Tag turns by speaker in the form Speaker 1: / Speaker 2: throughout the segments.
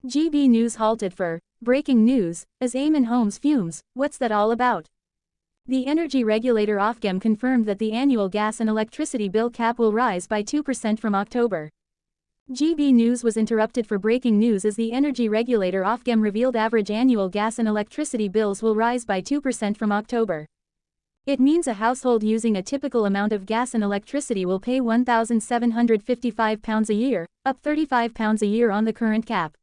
Speaker 1: GB News halted for breaking news, as Eamonn Holmes fumes. What's that all about? The energy regulator Ofgem confirmed that the annual gas and electricity bill cap will rise by 2% from October. GB News was interrupted for breaking news as the energy regulator Ofgem revealed average annual gas and electricity bills will rise by 2% from October. It means a household using a typical amount of gas and electricity will pay £1,755 a year, up £35 a year on the current cap.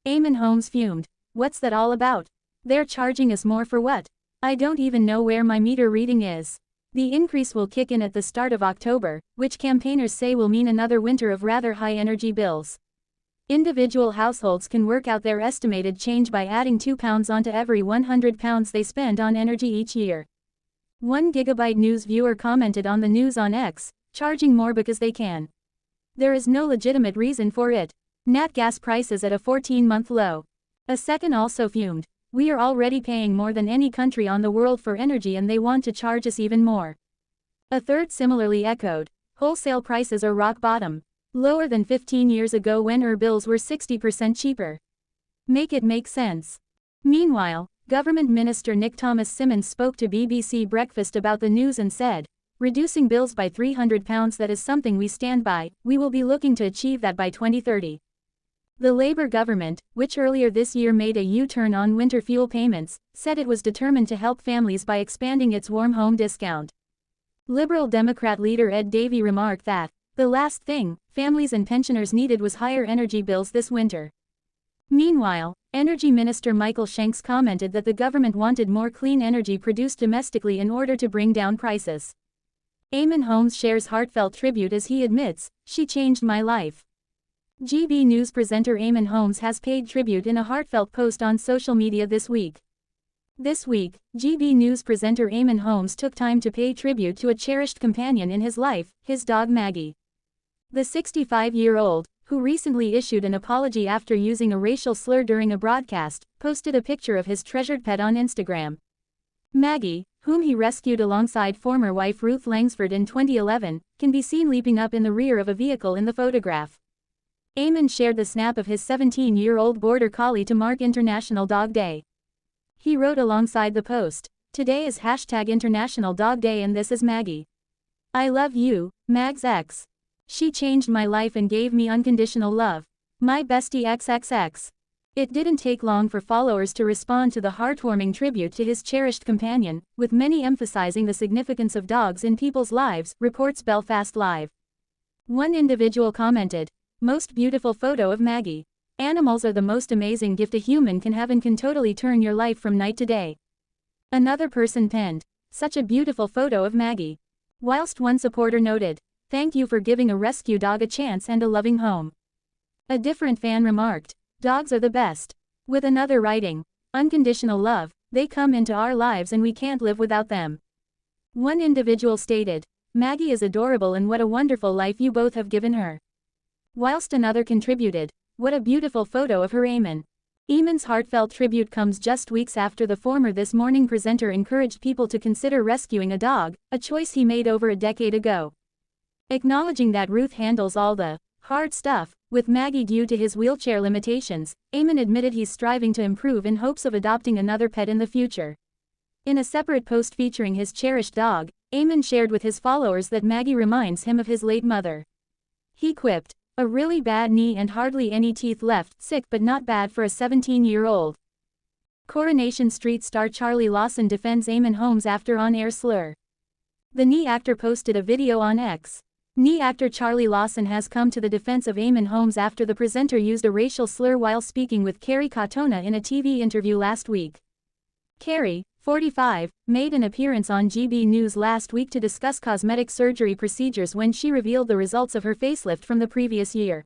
Speaker 1: Eamonn Holmes fumed. What's that all about? They're charging us more for what? I don't even know where my meter reading is. The increase will kick in at the start of October, which campaigners say will mean another winter of rather high energy bills. Individual households can work out their estimated change by adding £2 onto every £100 they spend on energy each year. 1 GB News viewer commented on the news on X, charging more because they can. There is no legitimate reason for it. Nat gas prices at a 14-month low. A second also fumed. We are already paying more than any country on the world for energy and they want to charge us even more. A third similarly echoed. Wholesale prices are rock bottom. Lower than 15 years ago when our bills were 60% cheaper. Make it make sense. Meanwhile, Government Minister Nick Thomas-Symonds spoke to BBC Breakfast about the news and said, reducing bills by £300, that is something we stand by. We will be looking to achieve that by 2030. The Labour government, which earlier this year made a U-turn on winter fuel payments, said it was determined to help families by expanding its warm home discount. Liberal Democrat leader Ed Davey remarked that, the last thing families and pensioners needed was higher energy bills this winter. Meanwhile, Energy Minister Michael Shanks commented that the government wanted more clean energy produced domestically in order to bring down prices. Eamonn Holmes shares heartfelt tribute as he admits, "She changed my life." GB News presenter Eamonn Holmes has paid tribute in a heartfelt post on social media this week. This week, GB News presenter Eamonn Holmes took time to pay tribute to a cherished companion in his life, his dog Maggie. The 65-year-old, who recently issued an apology after using a racial slur during a broadcast, posted a picture of his treasured pet on Instagram. Maggie, whom he rescued alongside former wife Ruth Langsford in 2011, can be seen leaping up in the rear of a vehicle in the photograph. Eamonn shared the snap of his 17-year-old border collie to mark International Dog Day. He wrote alongside the post, "Today is #International Dog Day and this is Maggie. I love you, Mags X. She changed my life and gave me unconditional love. My bestie XXX." It didn't take long for followers to respond to the heartwarming tribute to his cherished companion, with many emphasizing the significance of dogs in people's lives, reports Belfast Live. One individual commented, "Most beautiful photo of Maggie. Animals are the most amazing gift a human can have and can totally turn your life from night to day." Another person penned, "Such a beautiful photo of Maggie." Whilst one supporter noted, "Thank you for giving a rescue dog a chance and a loving home." A different fan remarked, "Dogs are the best." With another writing, "Unconditional love, they come into our lives and we can't live without them." One individual stated, "Maggie is adorable and what a wonderful life you both have given her." Whilst another contributed, "What a beautiful photo of her Eamonn." Eamonn's heartfelt tribute comes just weeks after the former This Morning presenter encouraged people to consider rescuing a dog, a choice he made over a decade ago. Acknowledging that Ruth handles all the hard stuff with Maggie due to his wheelchair limitations, Eamonn admitted he's striving to improve in hopes of adopting another pet in the future. In a separate post featuring his cherished dog, Eamonn shared with his followers that Maggie reminds him of his late mother. He quipped, "A really bad knee and hardly any teeth left, sick but not bad for a 17-year-old. Coronation Street star Charlie Lawson defends Eamonn Holmes after on-air slur. The knee actor posted a video on X. Knee actor Charlie Lawson has come to the defense of Eamonn Holmes after the presenter used a racial slur while speaking with Carrie Katona in a TV interview last week. Carrie, 45, made an appearance on GB News last week to discuss cosmetic surgery procedures when she revealed the results of her facelift from the previous year.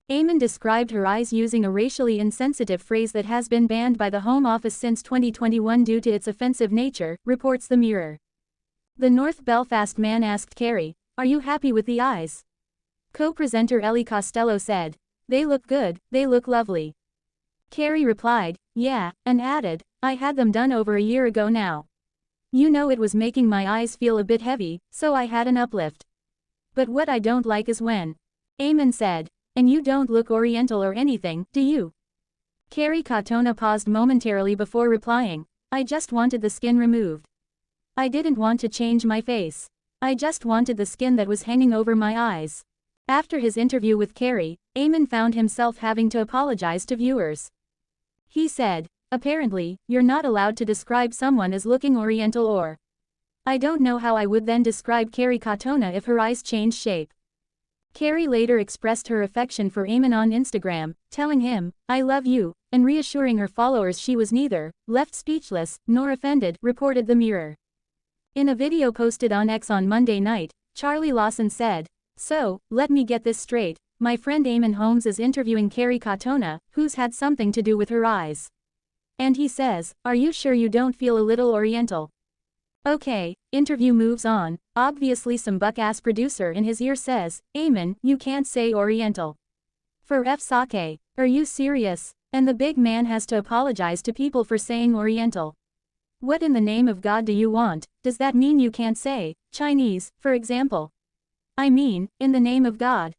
Speaker 1: Eamonn described her eyes using a racially insensitive phrase that has been banned by the Home Office since 2021 due to its offensive nature, reports The Mirror. The North Belfast man asked Carrie, "Are you happy with the eyes?" Co-presenter Ellie Costello said, "They look good, they look lovely." Carrie replied, "Yeah," and added, "I had them done over a year ago now. You know it was making my eyes feel a bit heavy, so I had an uplift. But what I don't like is when." Eamonn said, "And you don't look oriental or anything, do you?" Kerry Katona paused momentarily before replying, I just wanted the skin removed. I didn't want to change my face. I just wanted the skin that was hanging over my eyes. After his interview with Kerry, Eamonn found himself having to apologize to viewers. He said, apparently, you're not allowed to describe someone as looking oriental or. I don't know how I would then describe Kerry Katona if her eyes changed shape. Kerry later expressed her affection for Eamonn on Instagram, telling him, I love you, and reassuring her followers she was neither left speechless nor offended, reported the Mirror. In a video posted on X on Monday night, Charlie Lawson said, so, let me get this straight, my friend Eamonn Holmes is interviewing Kerry Katona, who's had something to do with her eyes. And he says, are you sure you don't feel a little oriental? Okay, interview moves on, obviously some buck-ass producer in his ear says, Eamonn, you can't say oriental. For F's sake, are you serious? And the big man has to apologize to people for saying oriental. What in the name of God do you want? Does that mean you can't say Chinese, for example? I mean, in the name of God,